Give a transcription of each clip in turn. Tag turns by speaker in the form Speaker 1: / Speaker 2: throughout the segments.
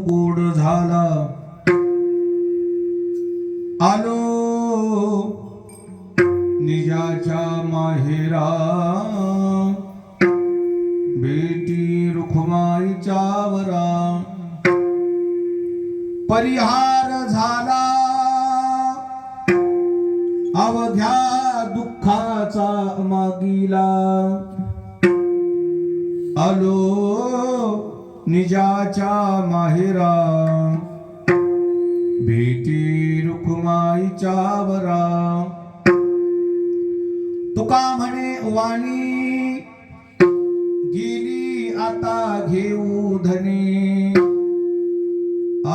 Speaker 1: गोड झाला आलो निजाच्या माहेरा बेटी रुखमाईच्या वरा परिहार झाला अवघ्या दुःखाचा मागीला आलो निजाच्या माहेरा बेटी रुखमाईच्या वरा तुका म्हणे वाणी गेली आता घेऊ धनी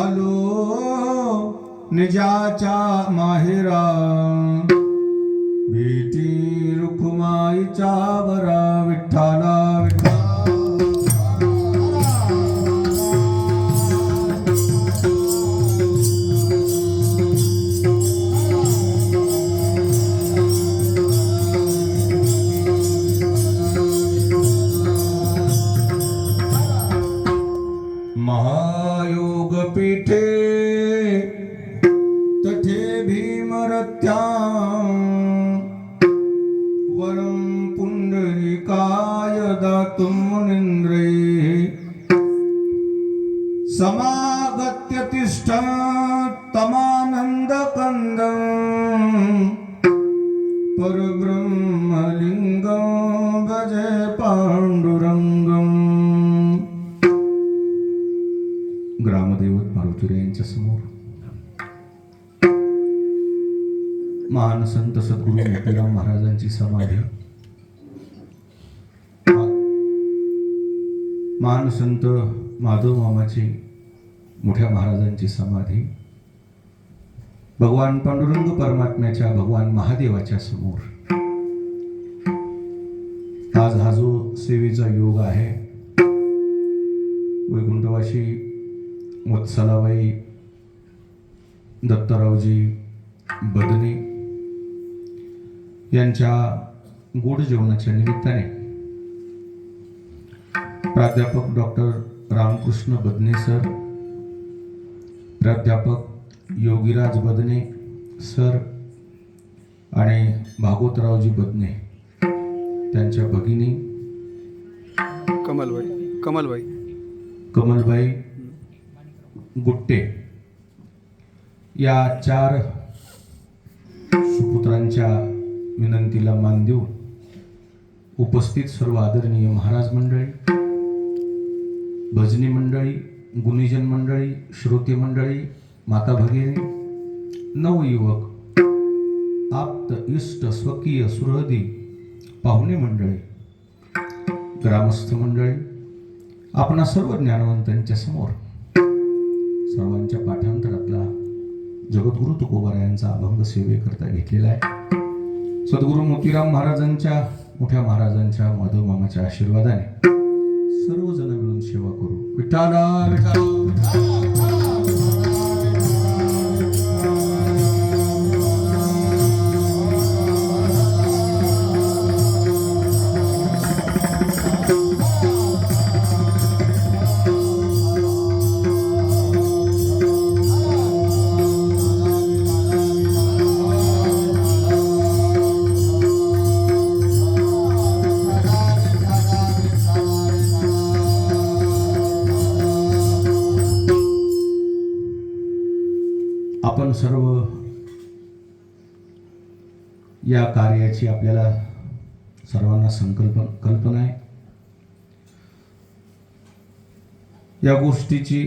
Speaker 1: आलो निजाच्या माहेरा बेटी रुखमाईच्या वरा विठ्ठला विठ्ठला महायोग पीठे तठे भीमरत्या वरम पुंडरीकाय दातुं मुनीन्द्रे समागत्य तिष्ठ तमानंद कंदं परब्रह्मलिंगं भजे पांडुरंगं. ग्रामदैवत मारुतीराय यांच्या समोर महान संत सद्गुरू मोतीराम महाराजांची समाधी, महान संत माधव मामाची मोठ्या महाराजांची समाधी भगवान पांडुरंग परमात्म्याच्या भगवान महादेवाच्या समोर. आज हा जो सेवेचा योग आहे, वैकुंठवासी वत्सलाबाई दत्तरावजी बदने यांच्या गोड जेवणाच्या निमित्ताने प्राध्यापक डॉक्टर रामकृष्ण बदने सर, प्राध्यापक योगीराज बदने सर आणि भागवतरावजी बदने त्यांच्या भगिनी कमलबाई गुट्टे या 4 सुपुत्रांच्या विनंतीला मान देऊन उपस्थित सर्व आदरणीय महाराज मंडळी, भजनी मंडळी, गुणीजन मंडळी, श्रोते मंडळी, माता भगिनी, नवयुवक, आप्त इष्ट स्वकीय सुहृदी पाहुणे मंडळी, ग्रामस्थ मंडळी, आपणा सर्व ज्ञानवंतांच्या समोर सर्वांच्या पाठांतरातला जगद्गुरु तुकोबारायांचा अभंग सेवेकरता घेतलेला आहे. सद्गुरू मोतीराम महाराजांच्या मोठ्या महाराजांच्या माधव मामाच्या आशीर्वादाने सर्वजण मिळून सेवा करू. विठ्ठला विठ्ठला. आपण सर्व या कार्याची आपल्याला सर्वांना कल्पना आहे. या गोष्टीची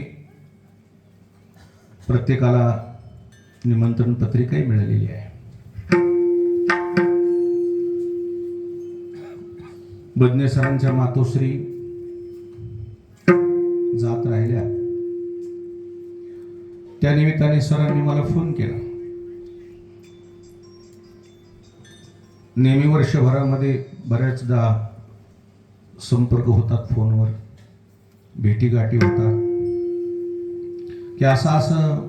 Speaker 1: प्रत्येकाला निमंत्रण पत्रिकाही मिळालेली आहे. बदने सरांच्या मातोश्री जात राहिल्या, त्या निमित्ताने सरांनी मला फोन केला. नेहमी वर्षभरामध्ये बऱ्याचदा संपर्क होतात, फोनवर भेटीगाठी होतात की असं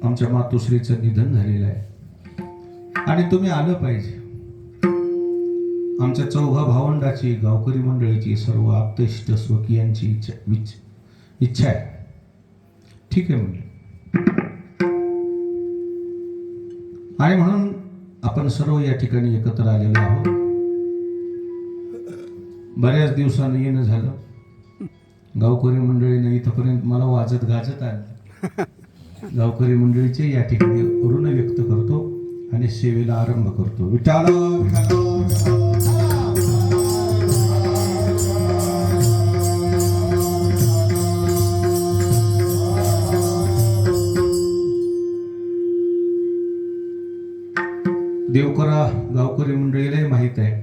Speaker 1: आमच्या मातोश्रीचं निधन झालेलं आहे आणि तुम्ही आलं पाहिजे. आमच्या चौघा भावंडाची, गावकरी मंडळीची, सर्व आप्तेष्ट स्वकीयांची इच्छा आहे. ठीक आहे म्हणले. आणि म्हणून आपण सर्व या ठिकाणी एकत्र आलेलो आहोत. बऱ्याच दिवसानं येणं झालं. गावकरी मंडळीने इथपर्यंत मला वाजत गाजत आलं. गावकरी मंडळीचे या ठिकाणी ऋण व्यक्त करतो आणि सेवेला आरंभ करतो. विठाला देवकरा गावकरी मंडळीलाही माहीत आहे,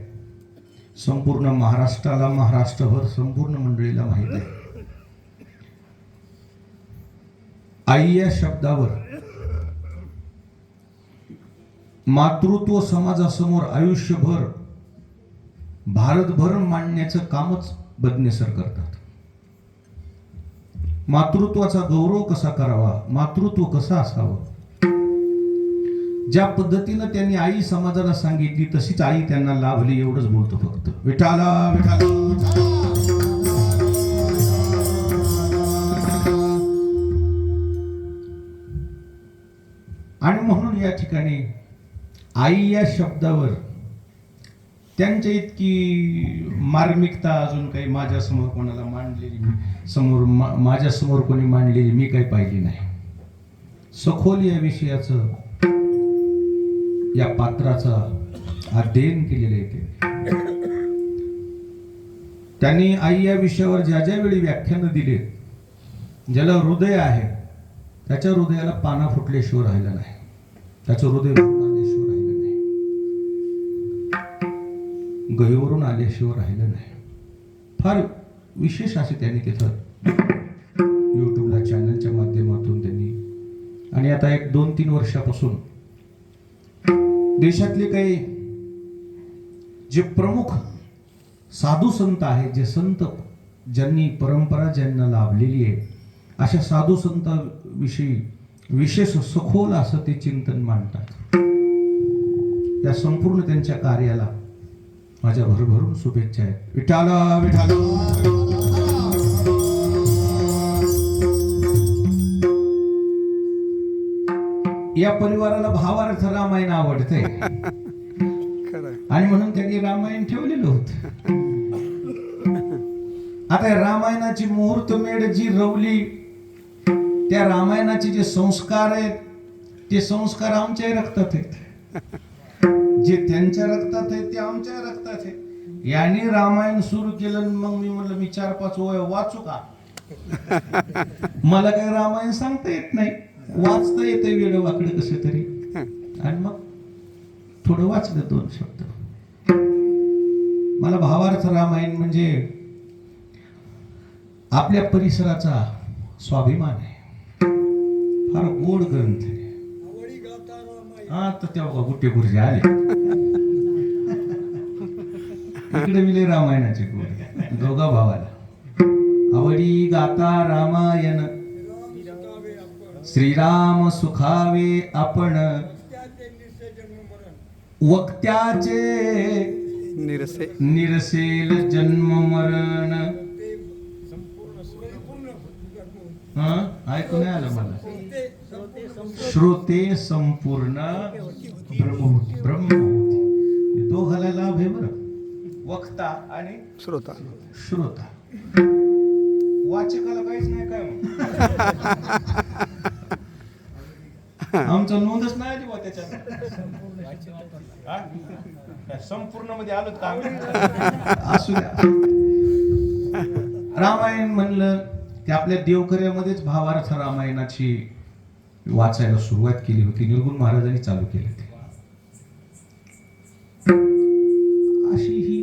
Speaker 1: संपूर्ण महाराष्ट्राला, महाराष्ट्रभर संपूर्ण मंडळीला माहीत आहे. आई या शब्दावर मातृत्व समाजासमोर आयुष्यभर भारतभर मांडण्याचं कामच बदनेसर करतात. मातृत्वाचा गौरव कसा करावा, मातृत्व कसं असावं, ज्या पद्धतीनं त्यांनी आई समाजाला सांगितली तशीच आई त्यांना लाभली, एवढंच बोलतो फक्त. विठाला विठाला. आणि म्हणून या ठिकाणी आई या शब्दावर त्यांच्या इतकी मार्मिकता अजून काही माझ्यासमोर कोणाला मांडलेली माझ्यासमोर कोणी मांडलेली मी काही पाहिली नाही. सखोल या विषयाचं, या पात्राचा अध्ययन केलेलं आहे. त्यांनी आई या विषयावर ज्या ज्या वेळी व्याख्यानं दिले, ज्याला हृदय आहे त्याच्या हृदयाला पाना फुटल्याशिवाय राहिलं नाही, त्याचं हृदय भरून आल्याशिवाय राहिलं नाही, गहिवरून आल्याशिवाय राहिलं नाही. फार विशेष असे त्यांनी तिथं युट्यूबला चॅनलच्या माध्यमातून त्यांनी, आणि आता 1-2-3 वर्षापासून देशातले काही जे प्रमुख साधू संत आहेत, जे संत ज्यांनी परंपरा ज्यांना लाभलेली आहे, अशा साधू संतांविषयी विशेष सखोल असं ते चिंतन मांडतात. या संपूर्ण त्यांच्या कार्याला माझ्या भरभरून शुभेच्छा आहेत. विठाला विठाला. या परिवाराला भावार्थ रामायण आवडते आणि म्हणून त्यांनी रामायण ठेवलेलं होतं. आता रामायणाची मुहूर्त मेढ जी रवली, त्या रामायणाचे जे संस्कार आहेत ते संस्कार आमच्या रक्तात आहेत, जे त्यांच्या रक्तात आहेत ते आमच्या रक्तात आहेत. यांनी रामायण सुरू केलं, मग मी म्हणलं मी 4-5 ओळ वाचू का? मला काही रामायण सांगता येत नाही, वाचता येते वेळ वाकडे कसे तरी, आणि मग थोडं वाचलं 2 शब्द. मला भावार्थ रामायण म्हणजे आपल्या परिसराचा स्वाभिमान आहे. फार गोड ग्रंथ आहे. आता तेव्हा गुट्टे गुरुजी आले इकडे मिले रामायणाचे गोड दोघा भावाला. आवडी गाता रामायण, श्रीराम सुखावे आपण, वक्त्याचे निरसेल जन्म मरण. ऐकून नाही आलं मला. श्रोते संपूर्ण ब्रह्महोती. दोघाला लाभ आहे बरं, वक्ता आणि श्रोता. वाचकाला काहीच नाही काय आमचा नोंदच नाही आली त्याच्यात. संपूर्ण मध्ये आलोत का असू द्या. रामायण म्हणलं की आपल्या देवकऱ्यामध्येच भावार्थ रामायणाची वाचायला सुरुवात केली होती. निर्गुण महाराजांनी चालू केली होती. अशी ही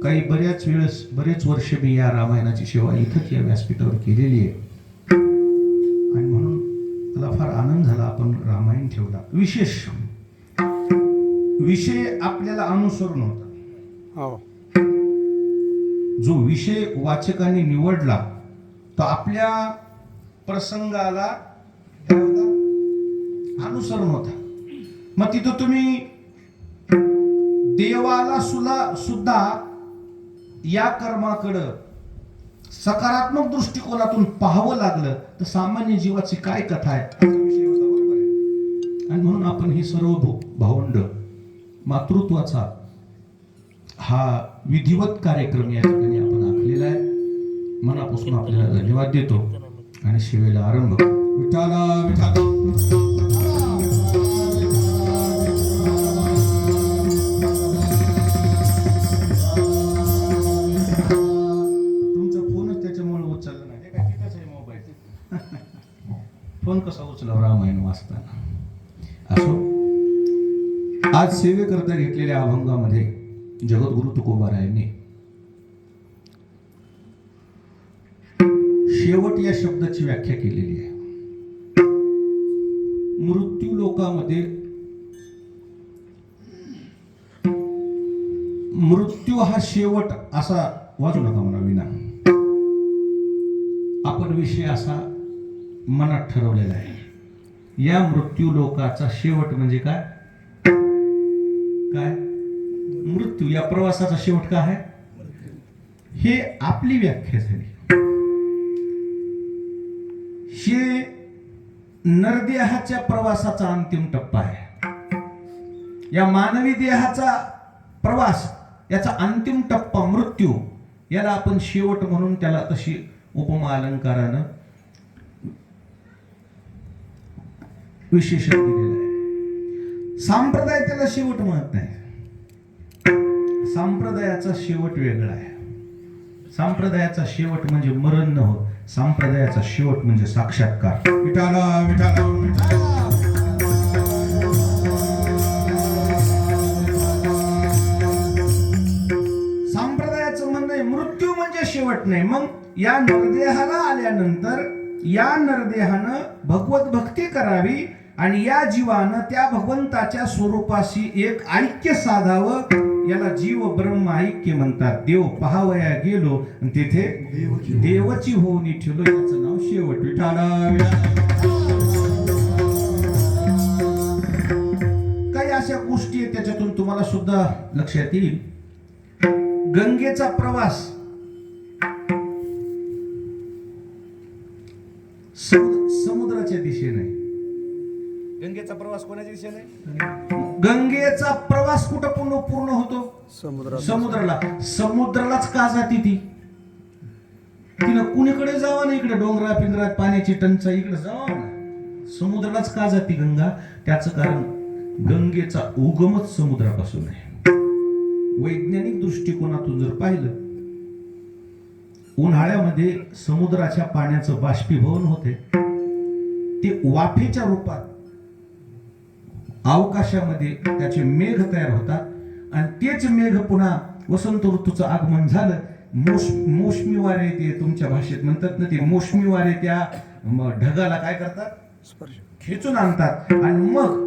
Speaker 1: काही बरेच वर्ष मी या रामायणाची सेवा इथंच या व्यासपीठावर केलेली आहे. आणि म्हणून मला फार आनंद झाला आपण रामायण ठेवला. विषय आपल्याला अनुसरून होता. जो विषय वाचकांनी निवडला तो आपल्या प्रसंगाला अनुसरण होता. मग तिथं तुम्ही देवाला सुद्धा या कर्माकडं सकारात्मक दृष्टिकोनातून पाहावं लागलं तर सामान्य जीवाची काय कथा आहे असा विषय होता, बरोबर आहे. आणि म्हणून आपण ही सर्व भावंड मातृत्वाचा हा विधिवत कार्यक्रम या ठिकाणी आपण आखलेला आहे. मनापासून आपल्याला धन्यवाद देतो आणि सेवेला आरंभ. विठाला विठाला फोन कसा उचलावा रामायण वाचताना. असो, आज सेवेकरता घेतलेल्या अभंगामध्ये जगद्गुरु तुकोबारायांनी शेवट या शब्दाची व्याख्या केलेली आहे. मृत्यू लोकामध्ये मृत्यू हा शेवट असा वाचू नका म्हणा विना, आपण विषय असा मनात ठरवलेला आहे. या मृत्यू लोकाचा शेवट म्हणजे काय? काय मृत्यू? या प्रवासाचा शेवट काय आहे? हे आपली व्याख्या झाली. हे नरदेहाच्या प्रवासाचा अंतिम टप्पा आहे. या मानवी देहाचा प्रवास, याचा अंतिम टप्पा मृत्यू, याला आपण शेवट म्हणून त्याला तशी उपमा अलंकारानं विशेषण दिलेलं आहे. संप्रदाय त्याला शेवट म्हणत नाही. संप्रदायाचा शेवट वेगळा आहे. संप्रदायाचा शेवट म्हणजे मरण न हो, संप्रदायाचा शेवट म्हणजे साक्षात्कार. विठाला विठाला संप्रदायाचं म्हणणं आहे मृत्यू म्हणजे शेवट नाही. मग या नरदेहाला आल्यानंतर या नरदेहानं भगवत भक्ती करावी आणि या जीवानं त्या भगवंताच्या स्वरूपाशी एक ऐक्य साधावं. याला जीव ब्रह्म ऐक्य म्हणतात. देव पहावया गेलो आणि तिथे देवची होऊन ठेवलो, याचं नाव शेवट. विठाला काही अशा गोष्टी आहेत त्याच्यातून तुम्हाला सुद्धा लक्षात येईल. गंगेचा प्रवास समुद्राच्या दिशेने. गंगेचा प्रवास कोणाच्या दिशेने? गंगेचा प्रवास कुठं पूर्ण होतो? समुद्राला. समुद्रालाच का जाती ती? तिला कुणीकडे जावा ना, इकडे डोंगरा पिंगरात पाण्याची टंचाई, इकडे जावा ना. समुद्रालाच का जाती गंगा? त्याचं कारण गंगेचा उगमच समुद्रापासून आहे. वैज्ञानिक दृष्टिकोनातून जर पाहिलं, उन्हाळ्यामध्ये समुद्राच्या पाण्याचं बाष्पीभवन होते, ते वाफेच्या रूपात अवकाशामध्ये त्याचे मेघ तयार होतात आणि तेच मेघ पुन्हा वसंत ऋतूचं आगमन झालं, मोसमी वारे, ते तुमच्या भाषेत म्हणतात ना, ते मोसमी वारे त्या ढगाला काय करतात? खेचून आणतात आणि मग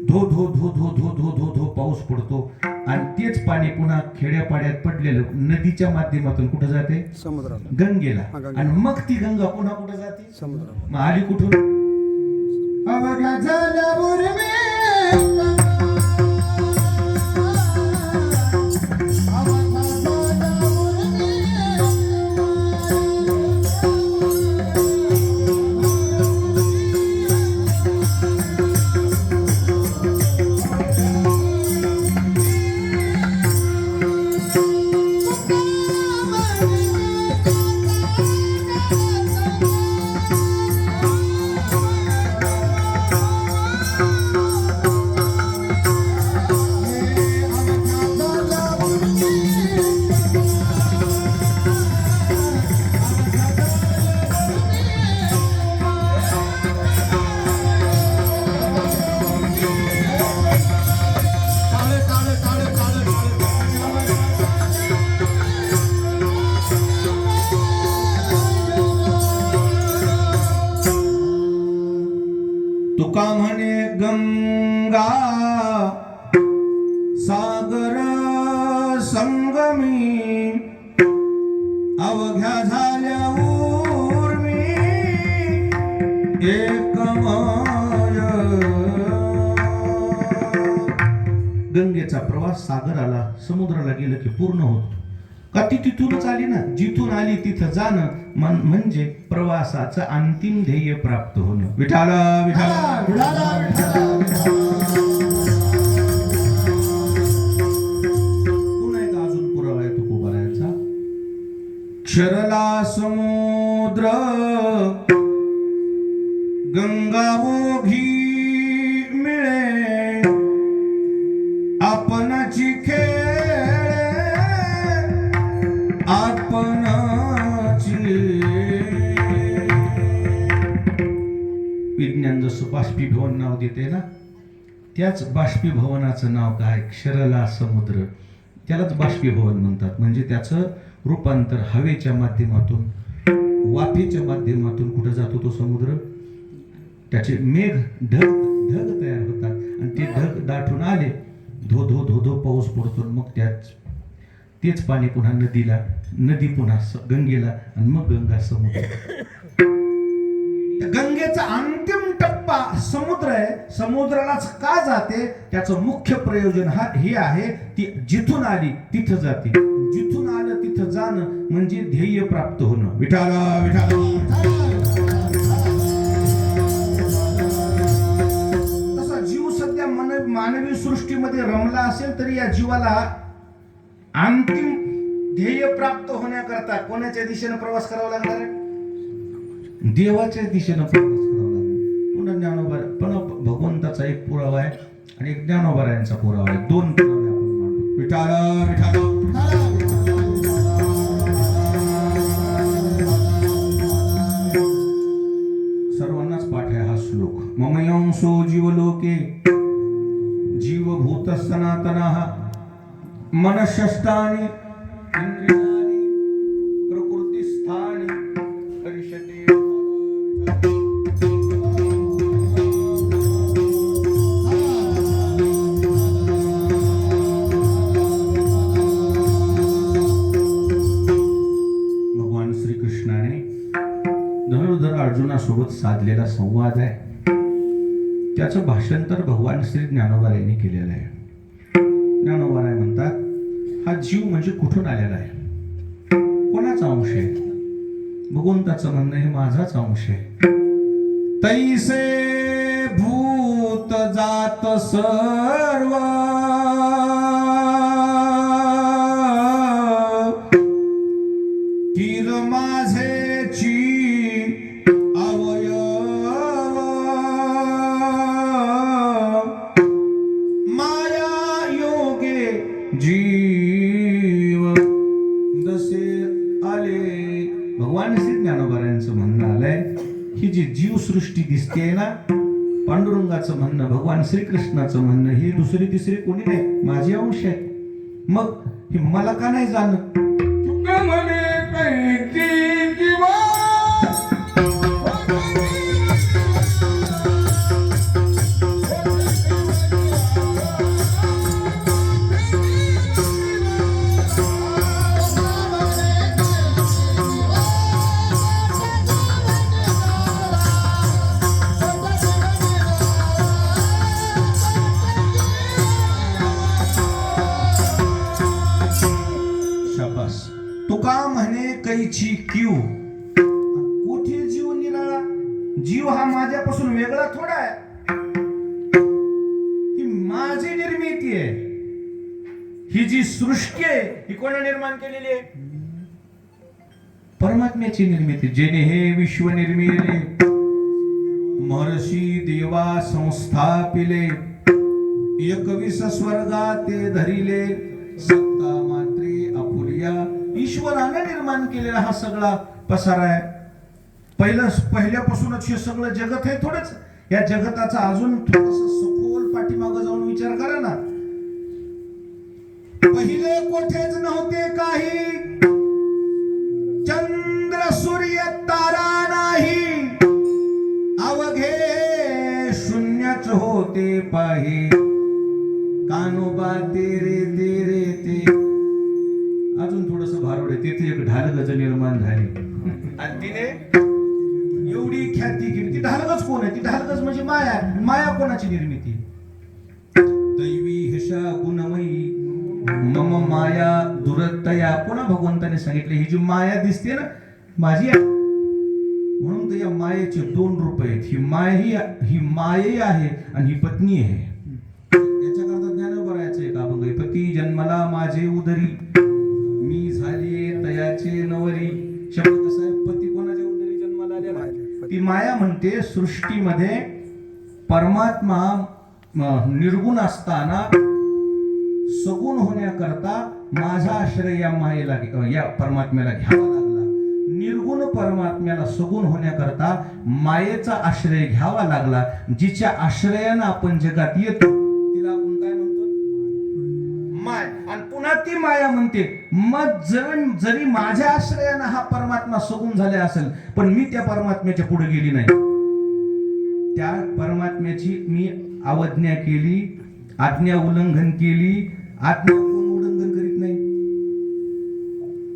Speaker 1: धो धो धो धो धो धो धो धो पाऊस पडतो आणि तेच पाणी पुन्हा खेड्यापाड्यात पडलेलं नदीच्या माध्यमातून कुठे जाते? समुद्रात, गंगेला. आणि मग ती गंगा पुन्हा कुठे जाते? समुद्रात. मग आली कुठून? अवघ्या झाल्यावर तुका म्हणे गंगा सागर संगमी, अवघ्या झाल्या उर्मी एकमय. गंगेचा प्रवास सागराला, समुद्राला गेलं की पूर्ण होतो. का ती तिथूनच आली ना. जिथून आली तिथं जाणं म्हणजे प्रवासाचं अंतिम ध्येय प्राप्त होणं. विठाला विठाला पुन्हा एक अजून पुरावा आहे तुकोबारायांचा. क्षरला समुद्र गंगा ओघी मिळे आपणाची खेळ आपणाची. विज्ञान जसं बाष्पीभवन नाव देते ना, त्याच बाष्पीभवनाचं नाव काय? क्षरला समुद्र. त्यालाच बाष्पीभवन म्हणतात. म्हणजे त्याचं रूपांतर हवेच्या माध्यमातून, वाफेच्या माध्यमातून कुठं जातो तो समुद्र? त्याचे मेघ ढग तयार होतात आणि ते ढग दाटून आले, धो धो धो धो पाऊस पडतो. मग तेच पाणी पुन्हा नदीला, नदी पुन्हा गंगेला आणि मग गंगा समुद्र. गंगेचा अंतिम टप्पा समुद्र आहे. समुद्रालाच का जाते? त्याचं मुख्य प्रयोजन हे आहे, ती जिथून आली तिथं जाते. जिथून आलं तिथं जाणं म्हणजे ध्येय प्राप्त होणं. विठाला विठाला. तसा जीव सध्या मानवी सृष्टीमध्ये रमला असेल तरी या जीवाला अंतिम ध्येय प्राप्त होण्याकरता कोणाच्या दिशेने प्रवास करावा लागणार आहे? देवाच्या दिशेनं प्रवास करावा लागणार. पुन्हा ज्ञानोबा, पण भगवंताचा एक पुरावा आहे आणि एक ज्ञानोबारायांचा पुरावा आहे. दोन पुरावे आपण मांडू. विठाला विठाला. सर्वांनाच पाठ आहे हा श्लोक. ममयांसो जीवलोके जीवभूत सनातनः मनःषष्ठानि इंद्रियाणि प्रकृतिस्थानि परिषते. भगवान श्रीकृष्णाने धनुर्धर अर्जुनासोबत साधलेला संवाद आहे. त्याचं भाषांतर भगवान श्री ज्ञानोबा यांनी केलेलं आहे. ज्ञानोबा म्हणतात, हा जीव म्हणजे कुठून आलेला आहे? कोणाचा अंश आहे? भगवंताचं म्हणणं हे माझाच अंश आहे. तैसे भूत जात सर्व तीर माझेची अवयव माया योगे जीव जसे आले. भगवान श्री ज्ञानोबारायांचं म्हणणं आलंय, ही जी जीवसृष्टी दिसते ना, पांडुरंगाचं म्हणणं, भगवान श्रीकृष्णाचं म्हणणं, हे दुसरी तिसरी कोणी नाही, माझे अंश आहे. मग हे मला का नाही जाणत? तुका म्हणे कैची कीव. कुठे जीव निराळा? जीव हा माझ्यापासून वेगळा थोडा आहे. ही माझी निर्मिती आहे. ही जी सृष्टी आहे ही कोणी निर्माण केलेली आहे? परमात्म्याची निर्मिती. जेने हे विश्व निर्मिले महर्षी देवा संस्थापिले. एकविस स्वर्गा ते धरिले सत्ता मात्रे आपुलिया. ईश्वराने निर्माण केलेला हा सगळा पसारा आहे. पहिल्यापासूनच हे सगळं जगत आहे. थोडंच या जगताचा अजून थोडस सखोल पाठीमागं जाऊन विचार करा ना. पहिले कोठेच नव्हते काही, चंद्र सूर्य तारा नाही, अवघे शून्यच होते पाही. कानोबा तेरे तेरे ते. अजून थोडस भारुड आहे. तिथे एक ढालगज निर्माण झाली आणि तिने एवढी ख्याती केली. ती ढालगज कोण आहे? ती ढालगज म्हणजे माया. माया कोणाची निर्मिती? दैवी हिशा गुणमयी मम माया दुरतया. पुन्हा भगवंताने सांगितले ही जी माया दिसते ना माझी आहे, म्हणून तर या मायेचे 2 रूप आहेत. ही माये आहे आणि ही पत्नी आहे. याच्याकरता ज्ञानोबरायचं एक अभंग आहे. पती जन्मला माझे उदरी, मी झाली तयाचे नवरी. शब्द कसा आहे? पती कोणाच्या उदरी जन्माला आलेला आहे? ती माया म्हणते सृष्टीमध्ये परमात्मा निर्गुण असताना सगुण होण्याकरता माझा आश्रय या मायेला या परमात्म्याला घ्यावा लागला. निर्गुण परमात्म्याला सगुण होण्याकरता मायेचा आश्रय घ्यावा लागला. जिच्या आश्रयानं आपण जगात येतो तिला आपण काय म्हणतो? माय. आणि पुन्हा ती माया म्हणते मग जरी माझ्या आश्रयानं हा परमात्मा सगुण झाला असेल पण मी त्या परमात्म्याच्या पुढे गेली नाही. त्या परमात्म्याची मी अवज्ञा केली, आज्ञा उल्लंघन केली. आज्ञा कोण उल्लंघन करीत नाही?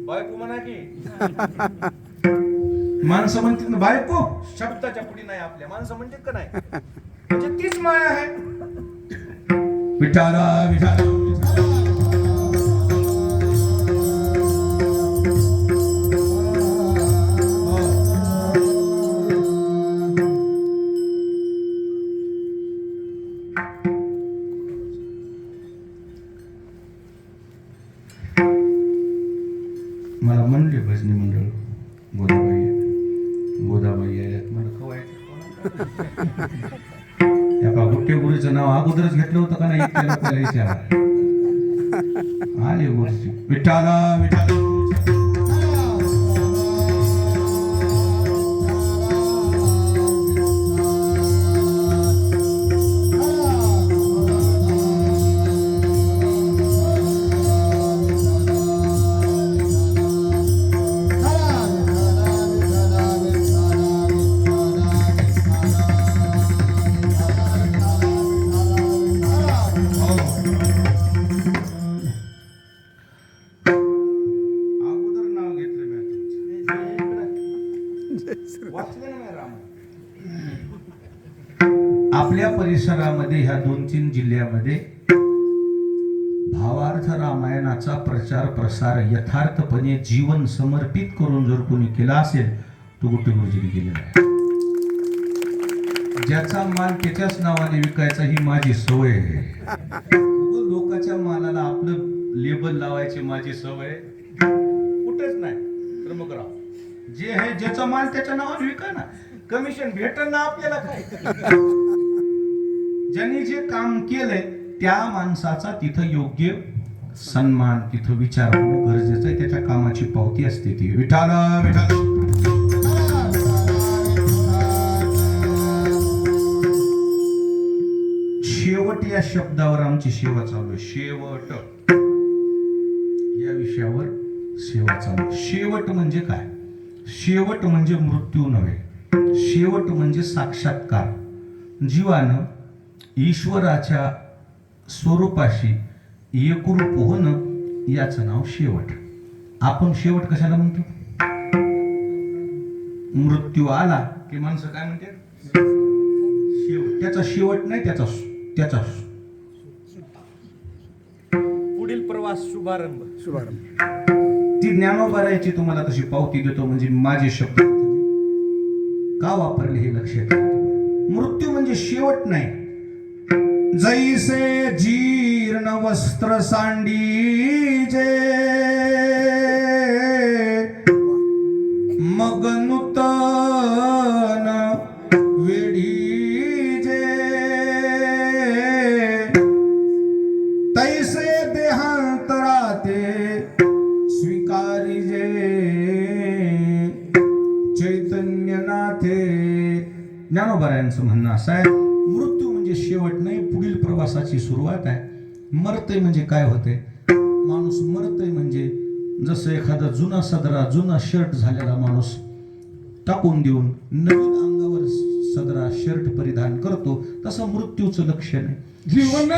Speaker 1: बायको म्हणा की माणसं म्हणतात ना बायको शब्दाच्या पुढे नाही. आपल्या माणसं म्हणतात का नाही? म्हणजे तीच माया आहे. विठाला विठाला मला म्हणले भजनी मंडळ गोदाबाई आल्यात. मला एका गुट्टे गुरुचं नाव अगोदरच घेतलं होतं का नाही? आले गोष्टी विठाला विठाला आपल्या परिसरामध्ये ह्या 2-3 जिल्ह्यामध्ये भावार्थ रामायणाचा प्रचार प्रसार यथार्थपणे जीवन समर्पित करून जर कोणी केला असेल तो गुट्टे गुरुजींनी केलेला आहे. ज्याचा माल त्याच्याच नावाने विकायचा ही माझी सवय आहे. लोकांच्या मालाला आपलं लेबल लावायची माझी सवय कुठेच नाही. प्रमुखराव जे आहे ज्याचा माल त्याच्या नावाने विका ना, कमिशन भेटल ना आपल्याला. काय ज्यांनी जे काम केलंय त्या माणसाचा तिथं योग्य सन्मान, तिथं विचार होणं गरजेचं आहे. त्याच्या कामाची पावती असते ती. विठाला विठाला शेवट या शब्दावर आमची सेवा चालू आहे. शेवट या विषयावर सेवा चालू. शेवट म्हणजे काय? शेवट म्हणजे मृत्यू नव्हे. शेवट म्हणजे साक्षात्कार. जीवानं ईश्वराच्या स्वरूपाशी एकरूप होणं याचं नाव शेवट. आपण शेवट कशाला म्हणतो? मृत्यू आला की माणसं काय म्हणते? शेवट. त्याचा शेवट नाही, त्याचा पुढील प्रवास शुभारंभ. ती ज्ञानोबारायची तुम्हाला तशी पावती देतो. म्हणजे माझे शब्द का वापरले हे लक्षात. मृत्यू म्हणजे शेवट नाही. जैसे जीर्ण वस्त्र सांडीजे मग नूतन वेढीजे, तैसे देहांतराते स्वीकारिजे चैतन्यनाथे. ज्ञानोबारायांचं म्हणणं असं आहे मृत्यू म्हणजे शेवट नाही, पुढील प्रवासाची सुरुवात आहे. मरतय म्हणजे काय होते? माणूस मरतय म्हणजे जसं एखादा जुना सदरा, जुना शर्ट झालेला माणूस टाकून देऊन नवीन अंगावर सदरा शर्ट परिधान करतो, तसं मृत्यूचं लक्षण आहे. जीवन